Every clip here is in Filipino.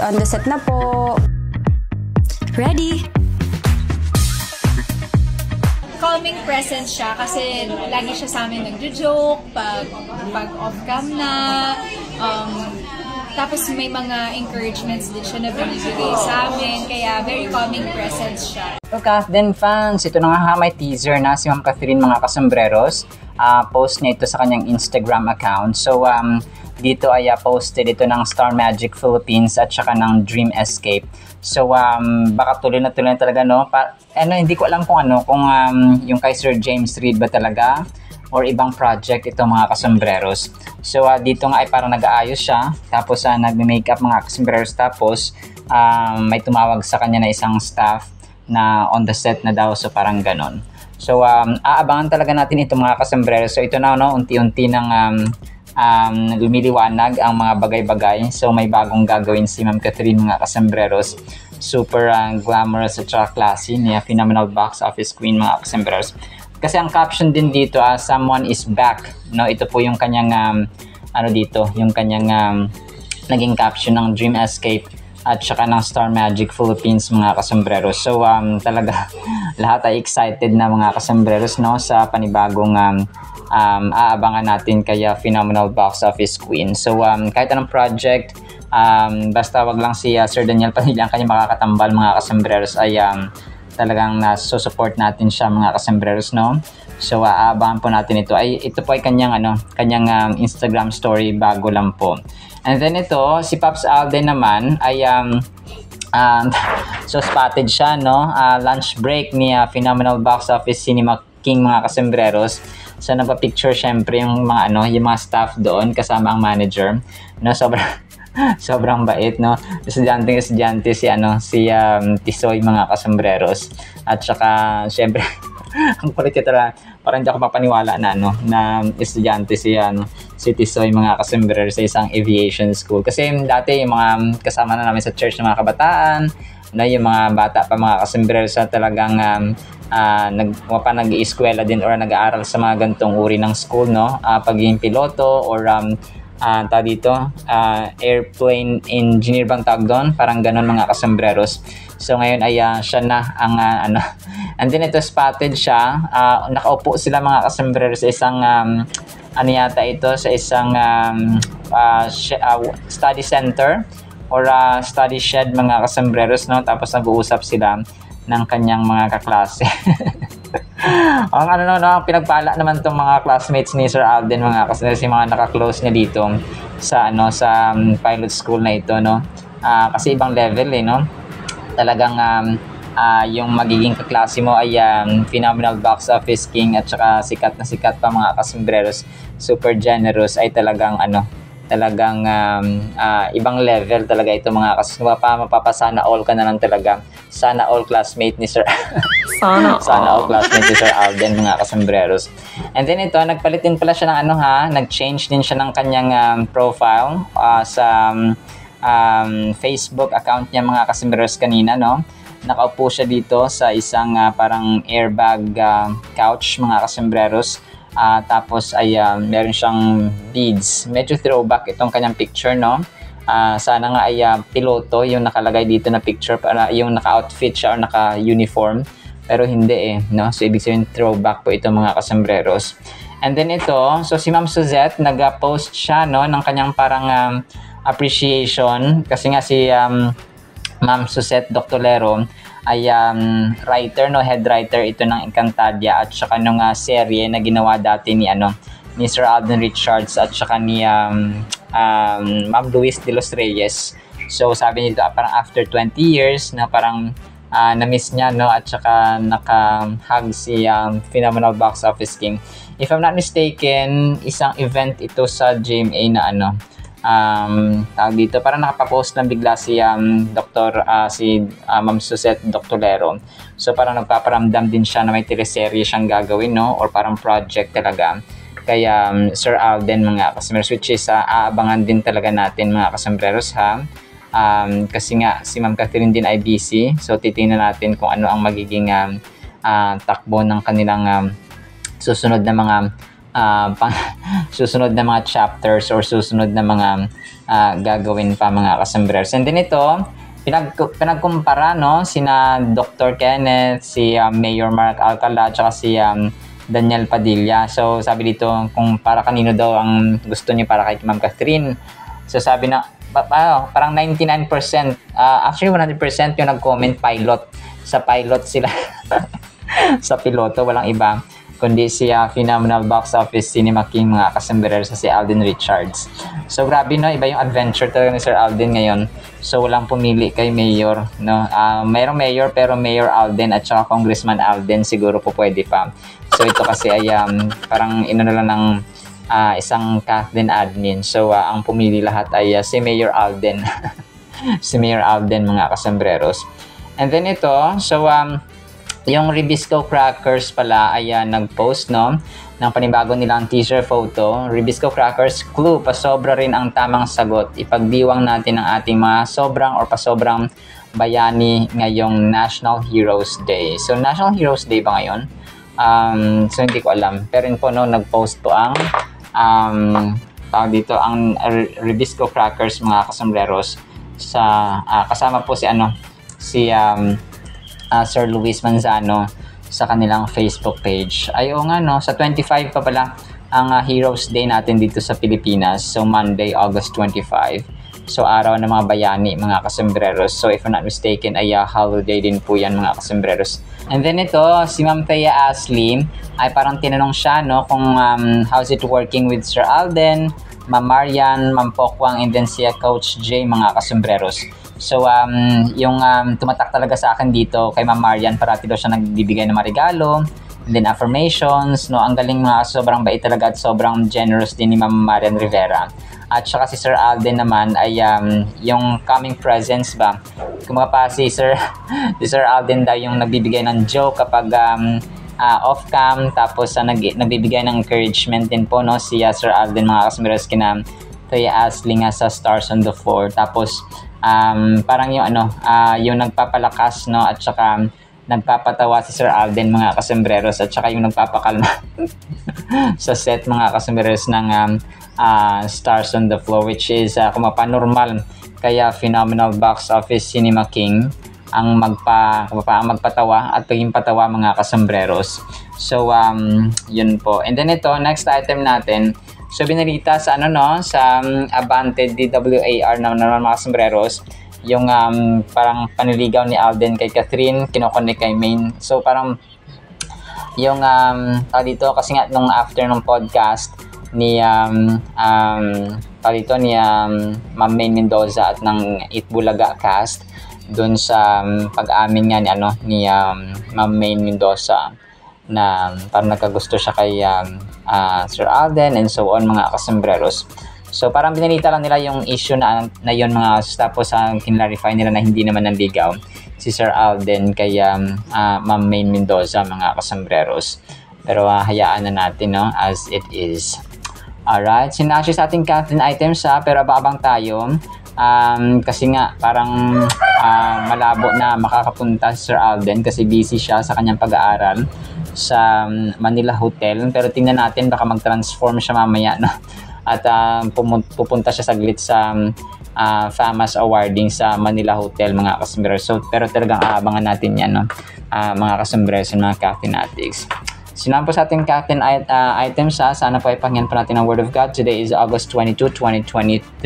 On the set na po. Ready? Calming presence siya kasi lagi siya sa amin nagjo-joke pag off-cam na. Tapos may mga encouragements din siya na binibigay sa amin. Kaya very calming presence siya. So Kathden fans, ito na nga may teaser na si Ma'am Catherine mga kasombreros. Post niya ito sa kanyang Instagram account. So dito ay posted ito ng Star Magic Philippines at saka ng Dream Escape. So baka tuloy na talaga no. Hindi ko alam kung yung kay Sir James Reid ba talaga or ibang project ito mga kasombreros. So dito nga ay parang nag-aayos siya, tapos nagme-makeup mga kasombreros, tapos may tumawag sa kanya na isang staff na on the set na daw, so parang ganon. So aabangan talaga natin ito mga kasombreros. So ito na unti-unti nang lumiliwanag ang mga bagay-bagay. So may bagong gagawin si Ma'am Catherine mga kasombreros. Super glamorous at saka classy niya, phenomenal box office queen mga kasombreros. Kasi ang caption din dito, someone is back. No, ito po yung kanyang yung kanyang naging caption ng Dream Escape at saka ng Star Magic Philippines mga kasombreros. So talaga lahat ay excited na mga kasombreros no sa panibagong aabangan natin kaya phenomenal box office queen. So kahit anong project, basta wag lang si Sir Daniel Padilla ang kanyang makakatambal mga kasombreros ay talagang nasusupport natin siya mga kasombreros no. So aabangan po natin ito. Ito po ay kanyang Instagram story bago lang po. And then ito si Pops Alden naman ay so spotted siya no. Lunch break ni phenomenal box office cinema king mga kasombreros. So nagpa-picture syempre yung mga yung mga staff doon kasama ang manager no. Sobrang bait no. Estudyante si Tisoy mga kasombreros. At saka syempre ang kulit ito lang, parang hindi ako mapaniwala na estudyante si Tisoy mga kasombreros sa isang aviation school. Kasi dati yung mga kasama na namin sa church ng mga kabataan, yung mga bata pa mga kasombreros na talagang nag-eskwela din or nag-aaral sa mga gantong uri ng school no. Pagiging piloto or airplane engineer bang tawag doon, parang ganon mga kasombreros. So ngayon ay siya na ang and then ito spotted siya, nakaupo sila mga kasombreros sa isang sa isang study center or study shed mga kasombreros no. Tapos nag-uusap sila ng kanyang mga kaklase. Ang pinagpala naman tong mga classmates ni Sir Alden mga kasi mga naka-close niya dito sa pilot school na ito no. Kasi ibang level no. Talagang yung magiging kaklase mo ay phenomenal box office king at saka sikat na sikat pa mga kasombreros. Super generous ay talagang ibang level talaga ito mga kasombreros. Mapapasana all ka na lang talaga. Sana all classmate ni Sir Sana all classmate ni Sir Alden mga kasombreros. And then ito, nagpalit din pala siya ng nag-change din siya ng kanyang profile sa Facebook account niya mga kasombreros kanina no. Nakaupo siya dito sa isang parang airbag couch mga kasombreros. Tapos ay meron siyang beads. Medyo throwback itong kanyang picture no. Sana nga ay piloto yung nakalagay dito na picture, para yung naka-outfit siya or naka-uniform, pero hindi no. So ibig sabihin throwback po ito mga kasombreros. And then ito, so si Ma'am Suzette nag-post siya no ng kanyang parang appreciation kasi nga si Ma'am Suzette Doctolero ay writer no, head writer ito ng Encantadia at saka nung serye na ginawa dati ni Sir Alden Richards at saka ni Ma'am Luis de los Reyes. So sabi nito parang after 20 years na parang na-miss niya no at saka naka-hug si phenomenal box office king. If I'm not mistaken, isang event ito sa GMA na tawag dito, parang nakapapost lang bigla si Ma'am Suzette Doctolero. So parang nagpaparamdam din siya na may teleserye siyang gagawin no or parang project talaga. Kaya Sir Alden mga kasombreros, which is aabangan din talaga natin mga kasombreros ha. Kasi nga si Ma'am Catherine din ay busy. So titingnan natin kung ano ang magiging takbo ng kanilang susunod na mga susunod na mga chapters or susunod na mga gagawin pa mga kasombrers. And then ito, pinagkumpara no sina Dr. Kenneth, si Mayor Mark Alcala, at si Daniel Padilla. So sabi dito kung para kanino daw ang gusto niyo, para kay Ma'am Catherine. So sabi na parang 99%, actually 100% yung nag-comment pilot. Sa pilot sila. Sa piloto, walang iba kundi si Phenomenal Box Office Cinema King mga kasombrero, sa si Alden Richards. So grabe no, iba yung adventure talaga ni Sir Alden ngayon. So walang pumili kay Mayor no. Mayroong Mayor pero Mayor Alden at saka Congressman Alden siguro po pwede pa. So ito kasi ay parang inano lang ng isang Kathleen admin. So ang pumili lahat ay si Mayor Alden. Si Mayor Alden mga kasombreros. And then ito, so yung Ribisco Crackers pala ay nag-post no ng panibago nilang teaser photo. Ribisco Crackers, clue, pasobra rin ang tamang sagot. Ipagdiwang natin ang ating mga sobrang or pasobrang bayani ngayong National Heroes Day. So National Heroes Day ba ngayon? So hindi ko alam. Pero yun po no, nag-post po ang dito ang Ribisco Crackers mga kasombreros sa kasama po si Sir Luis Manzano sa kanilang Facebook page. Ay oo nga no, sa 25 pa pala ang Heroes Day natin dito sa Pilipinas. So Monday, August 25. So araw ng mga bayani mga kasombreros. So if I'm not mistaken ay holiday din po yan mga kasombreros. And then ito, si Ma'am Thea Ashley ay parang tinanong siya no kung how's it working with Sir Alden, Ma'am Marian, Ma'am Pokwang, and then si Coach J mga kasombreros. So, yung tumatak talaga sa akin dito kay Ma'am Marian, parati daw siya nagbibigay ng mga regalo, and then affirmations, no? Ang galing mga sobrang bait talaga at sobrang generous din ni Ma'am Marian Rivera. At saka si Sir Alden naman ay yung coming presents ba? Kung pa si Sir Alden daw yung nagbibigay ng joke kapag off-cam, tapos nagbibigay ng encouragement din po no si Sir Alden mga kasmiros kina Thea Asling sa Stars on the Floor. Tapos parang yung yung nagpapalakas no at saka nagpapatawa si Sir Alden mga kasombreros, at saka yung nagpapakalma sa set mga kasombreros ng Stars on the Floor, which is kung mapanormal kaya Phenomenal Box Office Cinema King ang magpatawa at paging patawa mga kasombreros. So yun po. And then ito, next item natin. So binalita sa sa Abante DWAR na naman mga sombreros, yung parang paniligaw ni Alden kay Catherine, kinokonek kay Maine. So parang yung dito kasi nga nung after ng podcast ni ni Ma'am Maine Mendoza at ng Itbulaga cast doon sa pag-amin nga ni Ma'am Maine Mendoza na parang nagkagusto siya kay Sir Alden and so on mga kasombreros. So parang binalita lang nila yung issue na yun mga, tapos kinlarify nila na hindi naman nanligaw si Sir Alden kay Ma'am Maine Mendoza mga kasombreros. Pero hayaan na natin no as it is. Alright, sinasya sa ating Kathleen items pero abang tayo. Kasi nga parang malabo na makakapunta si Sir Alden kasi busy siya sa kanyang pag-aaral sa Manila Hotel, pero tingnan natin baka mag-transform siya mamaya no? At pupunta siya saglit sa FAMAS awarding sa Manila Hotel mga kasombreros. So, pero talagang aabangan natin yan no? Mga kasombreros and mga Cathleenatics. Sinampo sa ating Kathleen items sana po ay pakinggan po natin ang Word of God. Today is August 22, 2025.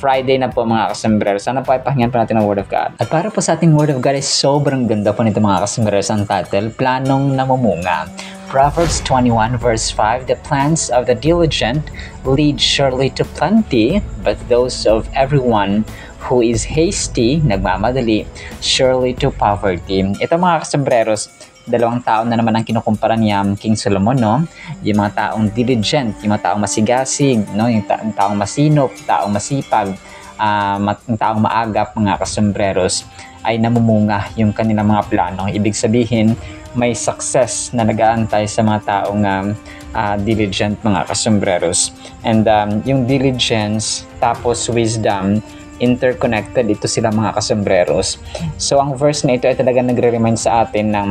Friday na po mga kasombreros. Sana po ay pakinggan po natin ang Word of God. At para po sa ating Word of God ay sobrang ganda po nito mga kasombreros. Ang title, Planong Namumunga. Proverbs 21 verse 5, the plans of the diligent lead surely to plenty, but those of everyone who is hasty, nagmamadali, surely to poverty. Ito mga kasombreros, dalawang tao na naman ang kinukumpara niya King Solomon, no? Yung mga taong diligent, yung mga taong masigasig, no? Yung taong masinop, taong masipag, taong maagap mga kasombreros ay namumunga yung kanilang mga plano. Ibig sabihin, may success na nag-aantay sa mga taong diligent mga kasombreros. And yung diligence tapos wisdom, interconnected ito sila mga kasombreros. So ang verse na ito ay talaga nagre-remind sa atin ng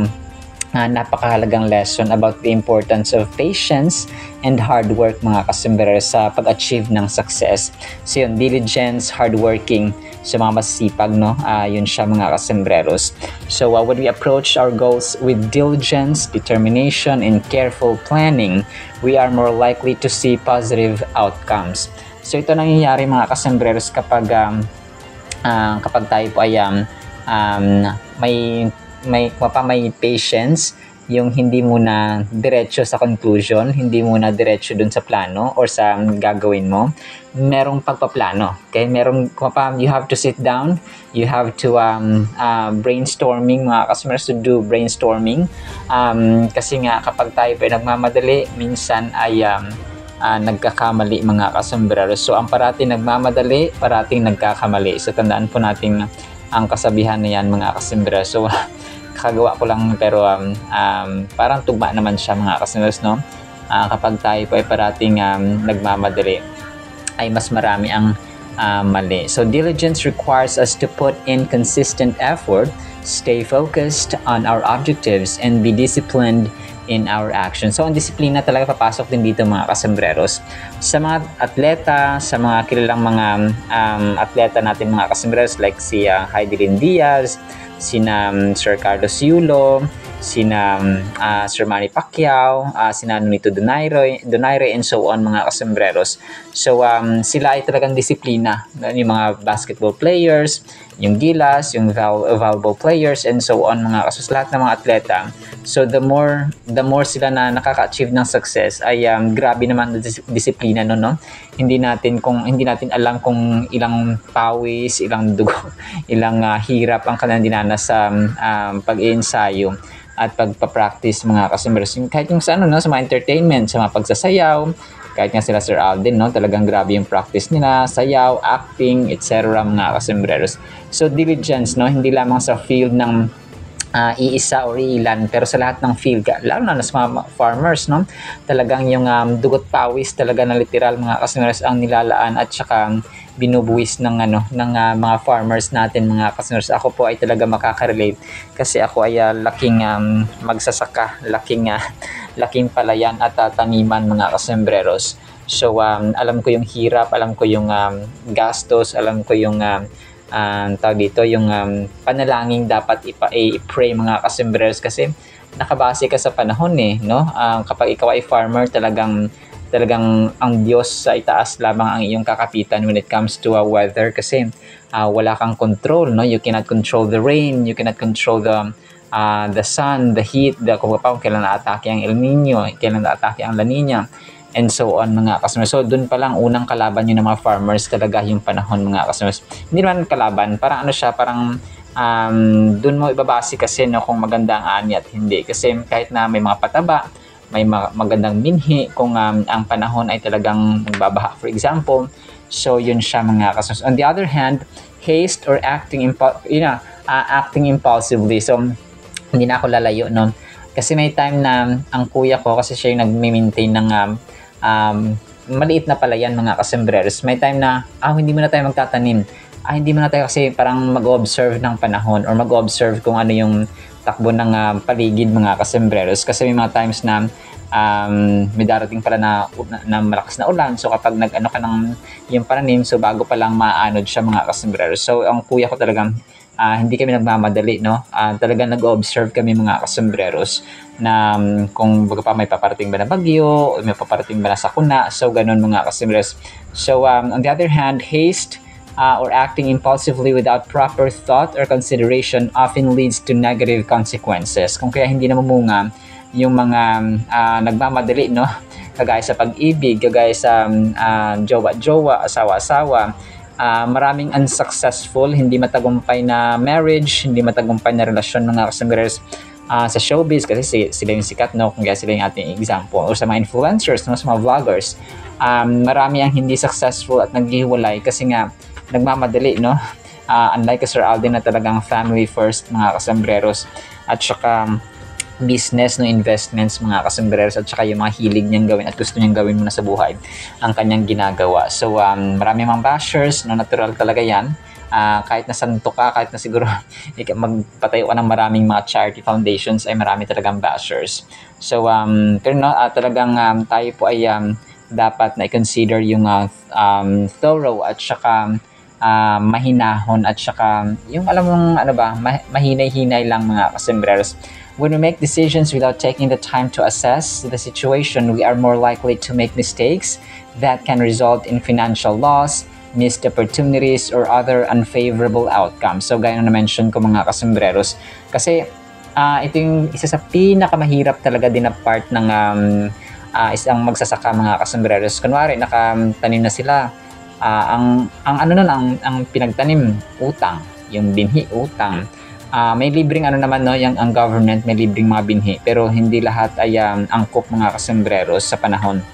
napakahalagang lesson about the importance of patience and hard work mga kasombrero sa pag-achieve ng success. So yun, diligence, hardworking, sa mga masisipag, no? Yun siya mga kasembreros. So when we approach our goals with diligence, determination, and careful planning, we are more likely to see positive outcomes. So ito nangyayari mga kasembreros kapag tayo po ay may patience, yung hindi muna diretso sa conclusion, hindi muna diretso dun sa plano or sa gagawin mo. Merong pagpaplano. Okay? You have to sit down, you have to brainstorming, mga customers, to do brainstorming. Kasi nga kapag tayo ay nagmamadali, minsan ay nagkakamali mga kasombrero. So ang parating nagmamadali, parating nagkakamali. So tandaan po natin ang kasabihan na yan mga kasombrero. So kakagawa ko lang pero parang tugma naman siya mga kasombrero, no? Kapag tayo po ay parating nagmamadali, ay mas marami ang mali. So diligence requires us to put in consistent effort, stay focused on our objectives, and be disciplined in our actions. So, ang disiplina talaga papasok din dito mga kasembreros. Sa mga atleta, sa mga kilalang mga atleta natin mga kasembreros like si Heidelin Diaz, sina Sir Carlos Yulo, sina Sir Manny Pacquiao, sina Nonito Donaire, and so on mga kasembreros. So, sila ay talagang disiplina. Yung mga basketball players, yung Gilas, yung volleyball players, and so on mga kasus. Lahat ng mga atleta. So, the more sila na nakaka-achieve ng success ay grabe naman na disiplina no. Hindi natin alam kung ilang pawis, ilang dugo, ilang hirap ang kanilang dinanas sa pag-iensayo at pagpa-practice mga kasembreros. Kahit yung sa sa mga entertainment, sa mga pagsasayaw, kahit nga sila Sir Alden, no, talagang grabe yung practice nila, sayaw, acting, etc. mga kasembreros. So diligence, no, hindi lamang sa field ng iisa or ilan, pero sa lahat ng field, lalo na sa mga farmers, no, talagang yung dugot pawis talaga na literal mga kasembreros ang nilalaan at saka binubuwis ng mga farmers natin mga kasembreros. Ako po ay talaga makaka-relate kasi ako ay laking magsasaka, laking palayan at taniman mga kasembreros. So alam ko yung hirap, alam ko yung gastos, alam ko yung yung panalangin dapat i-pray mga kasembreros kasi nakabase ka sa panahon no? Kapag ikaw ay farmer, talagang ang Diyos sa itaas lamang ang iyong kakapitan when it comes to weather kasi wala kang control, no? You cannot control the rain, you cannot control the sun, the heat, kung kailan na-atake ang El Nino, kailan na-atake ang La Nina, and so on mga kasomers. So doon pa lang unang kalaban yun ng mga farmers talaga yung panahon mga kasomers. Hindi naman kalaban, parang doon mo ibabase kasi no, kung maganda ang ani at hindi. Kasi kahit na may mga pataba, may magandang binhi kung ang panahon ay talagang magbabaha, for example. So yun siya mga kasomers. On the other hand, haste or acting impulsively. So hindi na ako lalayo no. Kasi may time na ang kuya ko, kasi siya yung nag-maintain ng maliit na palayan mga kasembreros. May time na hindi mo na tayo magtatanim. Hindi mo na tayo kasi parang mag-observe ng panahon or mag-observe kung ano yung takbo ng paligid mga kasembreros. Kasi may mga times na may darating pala na malakas na ulan. So kapag nag-ano ka ng yung pananim, so bago pa lang maanod siya mga kasembreros. So ang kuya ko talagang hindi kami nagmamadali, no? Talagang nag-observe kami mga kasembreros na kung baga pa may paparating ba na bagyo, may paparating ba na sakuna. So ganun mga kasembreros. So on the other hand, haste or acting impulsively without proper thought or consideration often leads to negative consequences. Kung kaya hindi namumunga yung mga nagmamadali, no? Kagaya sa pag-ibig, kagaya sa jowa-jowa, asawa-asawa, maraming unsuccessful, hindi matagumpay na marriage, hindi matagumpay na relasyon mga kasembreros sa showbiz kasi sila yung sikat, no? Kung kaya sila yung ating example. Or sa mga influencers, no? Sa mga vloggers, marami ang hindi successful at naghihiwalay kasi nga nagmamadali, no? Unlike Sir Alden na talagang family first mga kasembreros at saka business, no, investments mga kasembreros at saka yung mga hilig niyang gawin at gusto niyang gawin muna sa buhay ang kanyang ginagawa. So marami mga bashers, no, natural talaga yan. kahit na santo ka, kahit na siguro magpatayo ka ng maraming mga charity foundations, ay marami talagang bashers. So, pero no, talagang tayo po ay dapat na i-consider yung thorough at saka mahinahon at saka yung alam mong ano ba, mahinay-hinay lang mga kasembreros. When we make decisions without taking the time to assess the situation, we are more likely to make mistakes that can result in financial loss, missed opportunities, or other unfavorable outcomes. So, gaya na na-mention ko mga kasembreros, kasi ito yung isa sa pinakamahirap talaga din na part ng isang magsasaka mga kasembreros. Kunwari, nakatanim na sila, ang pinagtanim, utang, yung binhi, utang. May libreng naman no, ang government may libreng mga binhi, pero hindi lahat ay angkop mga kasembreros sa panahon.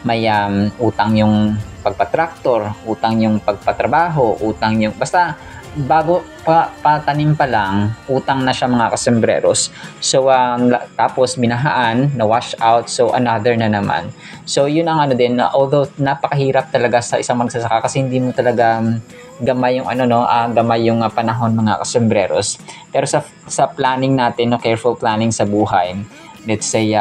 May utang yung pagpatraktor, utang yung pagpatrabaho, utang yung basta bago patanim pa lang, utang na siya mga kasembreros. So tapos minahaan, na wash out, so another na naman. So yun ang din, although napakahirap talaga sa isang magsasaka kasi hindi mo talaga gamay yung gamay yung panahon mga kasembreros. Pero sa planning natin, no, careful planning sa buhay, let's say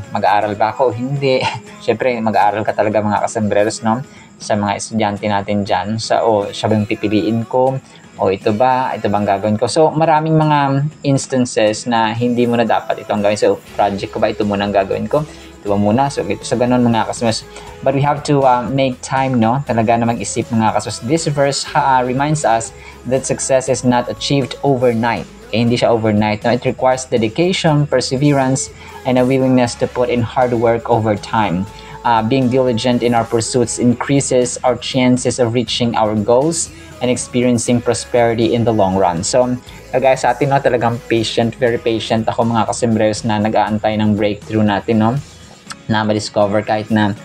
mag-aaral ba ako? Hindi. Syempre mag-aaral ka talaga mga kasembreros, no? Sa mga estudyante natin dyan, siya ba yung pipiliin ko? O ito bang gagawin ko? So maraming mga instances na hindi mo na dapat itong gawin. So project ko ba? Ito muna ang gagawin ko. Ito ba muna? So ganun mga kasembreros. But we have to make time, no? Talaga na mag-isip mga kasembreros. This verse reminds us that success is not achieved overnight. Hindi siya overnight. No? It requires dedication, perseverance, and a willingness to put in hard work over time. Being diligent in our pursuits increases our chances of reaching our goals and experiencing prosperity in the long run. So, kagaya sa atin, no, talagang patient, very patient ako mga kasembreros na nag-aantay ng breakthrough natin, no? Na ma-discover kahit na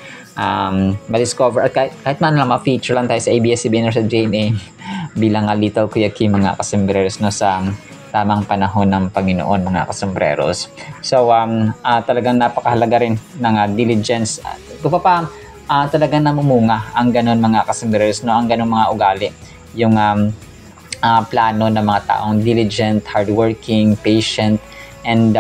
ma-discover at kahit man lang ma-feature lang tayo sa ABS-CBN or sa GMA bilang Little Kuya Kim mga kasembreros, no, sa tamang panahon ng Panginoon mga kasembreros. So talagang napakahalaga rin ng diligence. Talagang namumunga ang ganun mga kasembreros, no, ang ganun mga ugali, yung plano ng mga taong diligent, hardworking, patient, and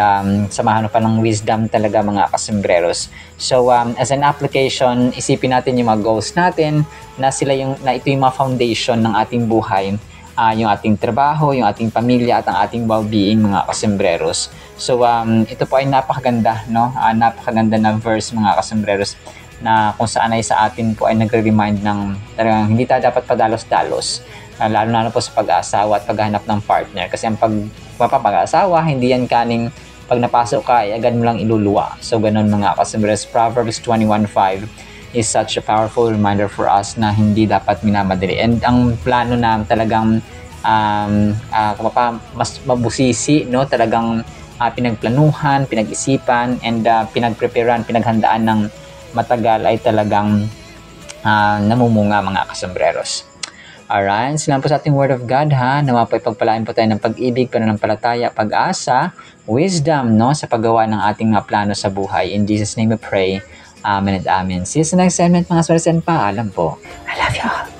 samahan pa ng wisdom talaga mga kasembreros. So as an application, isipin natin yung mga goals natin na ito yung mga foundation ng ating buhay. Yung ating trabaho, yung ating pamilya at ang ating well-being mga kasembreros. So ito po ay napakaganda, no? Napakaganda na verse mga kasembreros na kung saan ay sa atin po ay nagre-remind ng talagang hindi tayo dapat padalos-dalos, lalo na po sa pag-aasawa at paghahanap ng partner. Kasi ang pag-asawa, hindi yan kaning pag napasok ka ay agad mo lang iluluwa. So ganun mga kasembreros. Proverbs 21:5 is such a powerful reminder for us na hindi dapat minamadali. And ang plano na talagang mas mabusisi, no, talagang pinagplanuhan, pinag-isipan, and pinagpreparean, pinaghandaan ng matagal ay talagang namumunga mga kasembreros. Alright, sila po sa ating Word of God, ha? Nawa po ipagpalain po tayo ng pag-ibig, pananampalataya, pag-asa, wisdom, no, sa paggawa ng ating plano sa buhay. In Jesus' name we pray. Amen and amen. See you sa next segment mga kasembreros, and paalam po. I love you all.